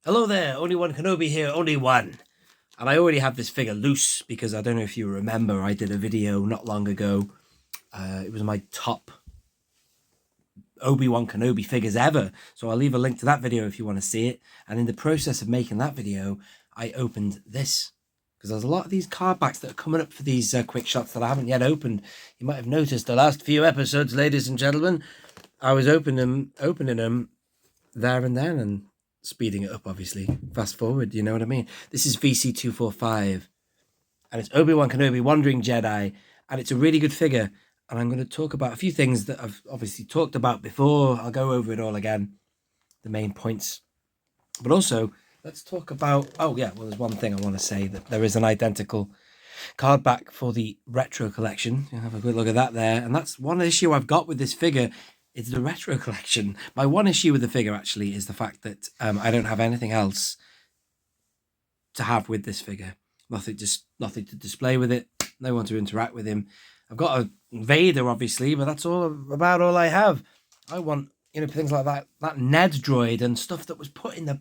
Hello there, only one Kenobi here, only one. And I already have this figure loose because I don't know if you remember, I did a video not long ago. It was my top Obi Wan Kenobi figures ever. So I'll leave a link to that video if you want to see it. And in the process of making that video, I opened this. Because there's a lot of these card backs that are coming up for these quick shots that I haven't yet opened. You might have noticed the last few episodes, ladies and gentlemen, I was opening them there and then and speeding it up, obviously. Fast forward, you know what I mean? This is VC245, and it's Obi Wan Kenobi, Wandering Jedi, and it's a really good figure. And I'm going to talk about a few things that I've obviously talked about before. I'll go over it all again, the main points. But also, let's talk about... Oh, yeah, well, there's one thing I want to say, that there is an identical card back for the retro collection. You'll have a good look at that there. And that's one issue I've got with this figure. It's the retro collection. My one issue with the figure, actually, is the fact that I don't have anything else to have with this figure. Nothing to display with it. No one to interact with him. I've got a Vader, obviously, but that's about all I have. I want, things like that Ned droid and stuff that was put in the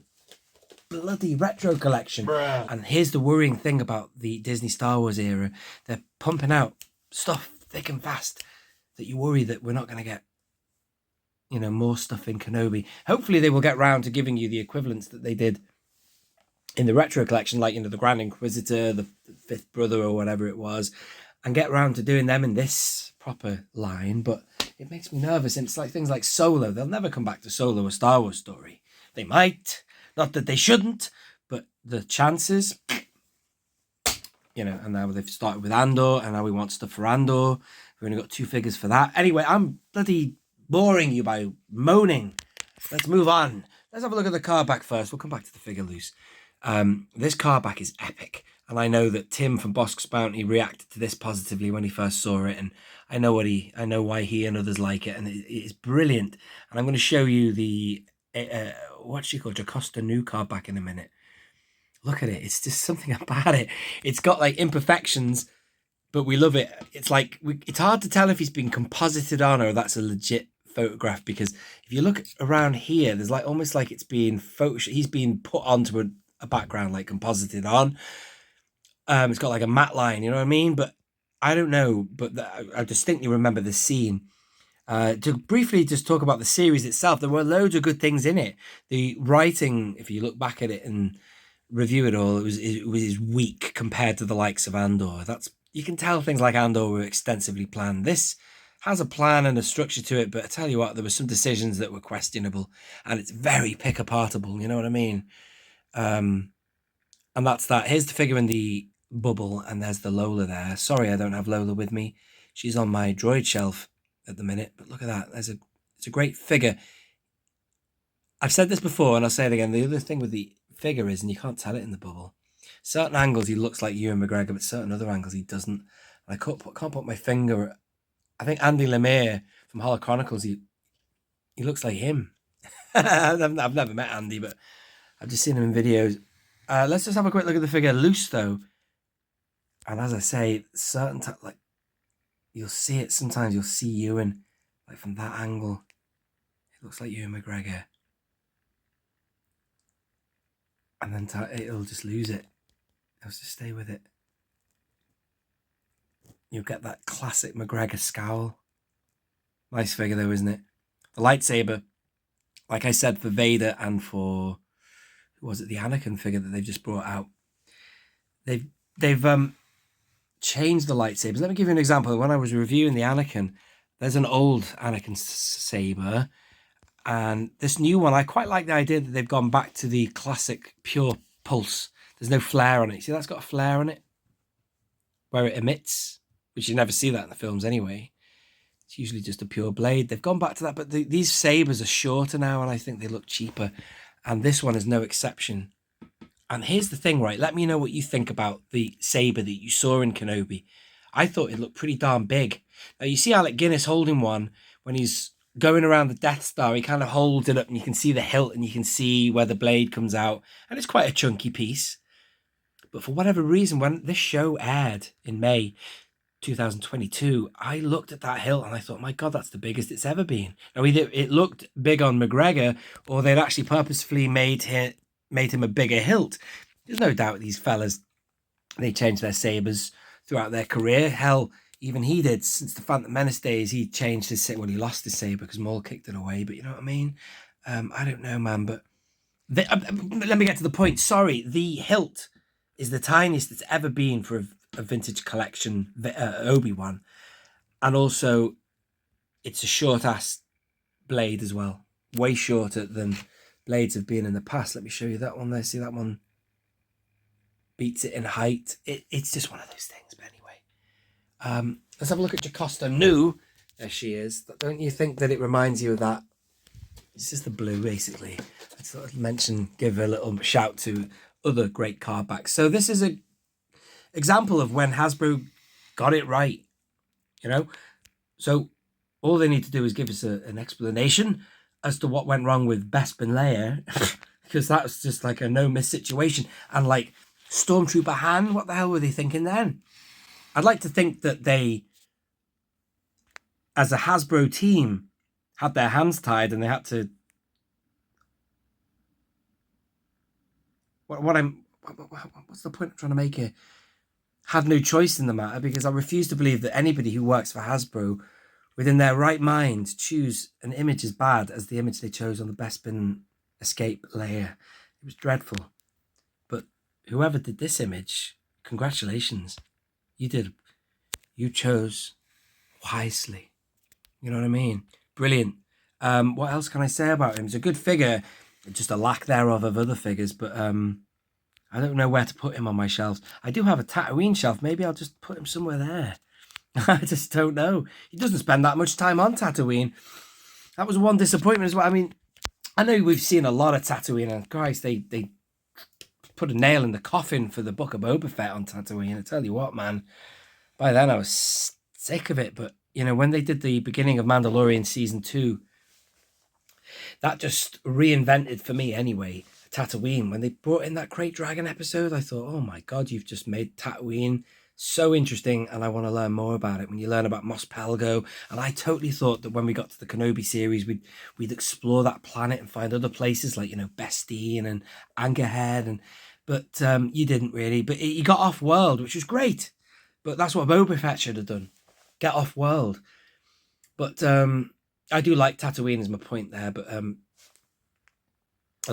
bloody retro collection. Bruh. And here's the worrying thing about the Disney Star Wars era. They're pumping out stuff thick and fast that you worry that we're not going to get more stuff in Kenobi. Hopefully they will get round to giving you the equivalents that they did in the retro collection, like the Grand Inquisitor, the Fifth Brother, or whatever it was, and get round to doing them in this proper line. But it makes me nervous. And it's like things like Solo. They'll never come back to Solo, a Star Wars story. They might, not that they shouldn't, but the chances, and now they've started with Andor, and now we want stuff for Andor. We've only got 2 figures for that. Anyway, I'm bloody boring you by moaning. Let's move on. Let's have a look at the card back first. We'll come back to the figure loose. This card back is epic, and I know that Tim from Bosk's Bounty reacted to this positively when he first saw it, and I know why he and others like it, and it is brilliant. And I'm going to show you the what's she called, Jacosta new card back in a minute. Look at it. It's just something about it. It's got like imperfections, but we love it. It's like it's hard to tell if he's been composited on or that's a legit photograph, because if you look around here, there's like almost like it's being he's being put onto a background, like composited on. It's got like a matte line, you know what I mean? But I don't know, but I distinctly remember the scene. To briefly just talk about the series itself, there were loads of good things in it. The writing, if you look back at it and review it all, it was weak compared to the likes of Andor. You can tell things like Andor were extensively planned. This has a plan and a structure to it, but I tell you what, there were some decisions that were questionable, and it's very pick-apartable, you know what I mean? And that's that. Here's the figure in the bubble, and there's the Lola there. Sorry I don't have Lola with me. She's on my droid shelf at the minute, but look at that. It's a great figure. I've said this before, and I'll say it again. The other thing with the figure is, and you can't tell it in the bubble, certain angles he looks like Ewan McGregor, but certain other angles he doesn't. And I can't put my finger. I think Andy Lemire from Horror Chronicles, he looks like him. I've never met Andy, but I've just seen him in videos. Let's just have a quick look at the figure loose, though. And as I say, certain like you'll see it sometimes. You'll see Ewan like from that angle. It looks like Ewan McGregor, and then it'll just lose it. It'll just stay with it. You'll get that classic McGregor scowl. Nice figure though, isn't it? The lightsaber, like I said, for Vader and for, who was it, the Anakin figure that they've just brought out. They've changed the lightsabers. Let me give you an example. When I was reviewing the Anakin, there's an old Anakin saber, and this new one, I quite like the idea that they've gone back to the classic pure pulse. There's no flare on it. See, that's got a flare on it where it emits, which you never see that in the films anyway. It's usually just a pure blade. They've gone back to that, but these sabers are shorter now, and I think they look cheaper. And this one is no exception. And here's the thing, right? Let me know what you think about the saber that you saw in Kenobi. I thought it looked pretty darn big. Now, you see Alec Guinness holding one when he's going around the Death Star. He kind of holds it up, and you can see the hilt, and you can see where the blade comes out. And it's quite a chunky piece. But for whatever reason, when this show aired in May 2022, I looked at that hilt and I thought, my God, that's the biggest it's ever been. Now, either it looked big on McGregor, or they'd actually purposefully made made him a bigger hilt. There's no doubt these fellas, they changed their sabers throughout their career. Hell, even he did. Since the Phantom Menace days, he changed his saber. Well, he lost his saber because Maul kicked it away, but you know what I mean? I don't know, man, but let me get to the point. Sorry, the hilt is the tiniest it's ever been for a vintage collection Obi-Wan. And also, it's a short-ass blade as well. Way shorter than blades have been in the past. Let me show you that one there. See that one? Beats it in height. It's just one of those things, but anyway. Let's have a look at Jocasta Nu. There she is. Don't you think that it reminds you of that? It's just the blue, basically. I sort of give a little shout to other great card backs. So this is an example of when Hasbro got it right, you know? So all they need to do is give us an explanation as to what went wrong with Bespin Leia, because that was just like a no-miss situation. And like Stormtrooper Han, what the hell were they thinking then? I'd like to think that they, as a Hasbro team, had their hands tied and they had to... What's the point I'm trying to make here? Had no choice in the matter, because I refuse to believe that anybody who works for Hasbro, within their right mind, choose an image as bad as the image they chose on the Bespin Escape Leia. It was dreadful. But whoever did this image, congratulations. You chose wisely. You know what I mean? Brilliant. What else can I say about him? He's a good figure, just a lack thereof of other figures, but I don't know where to put him on my shelves. I do have a Tatooine shelf. Maybe I'll just put him somewhere there. I just don't know. He doesn't spend that much time on Tatooine. That was one disappointment as well. I mean, I know we've seen a lot of Tatooine, and Christ, they put a nail in the coffin for the Book of Boba Fett on Tatooine. I tell you what, man, by then I was sick of it. But, you know, when they did the beginning of Mandalorian Season 2, that just reinvented, for me anyway, Tatooine. When they brought in that Krayt Dragon episode, I thought, oh my God, you've just made Tatooine so interesting, and I want to learn more about it. When you learn about Mos Pelgo, and I totally thought that when we got to the Kenobi series, we'd explore that planet and find other places like, you know, Bestine and Angerhead, but you didn't really. But you got off world, which was great. But that's what Boba Fett should have done, get off world. But I do like Tatooine, is my point there. But I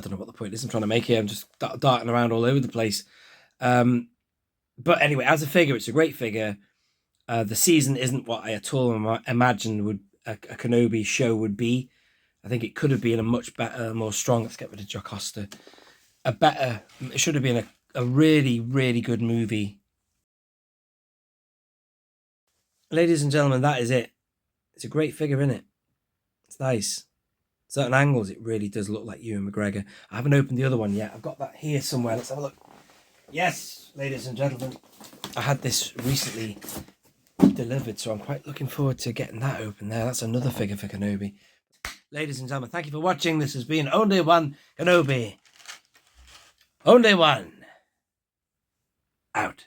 don't know what the point is I'm trying to make here. I'm just darting around all over the place. But anyway, as a figure, it's a great figure. The season isn't what I at all imagined a Kenobi show would be. I think it could have been a much better, more strong. Let's get rid of Jocasta. It should have been a really, really good movie. Ladies and gentlemen, that is it. It's a great figure, isn't it? It's nice. Certain angles, it really does look like Ewan McGregor. I haven't opened the other one yet. I've got that here somewhere. Let's have a look. Yes, ladies and gentlemen, I had this recently delivered, so I'm quite looking forward to getting that open there. That's another figure for Kenobi. Ladies and gentlemen, thank you for watching. This has been Only One Kenobi. Only One. Out.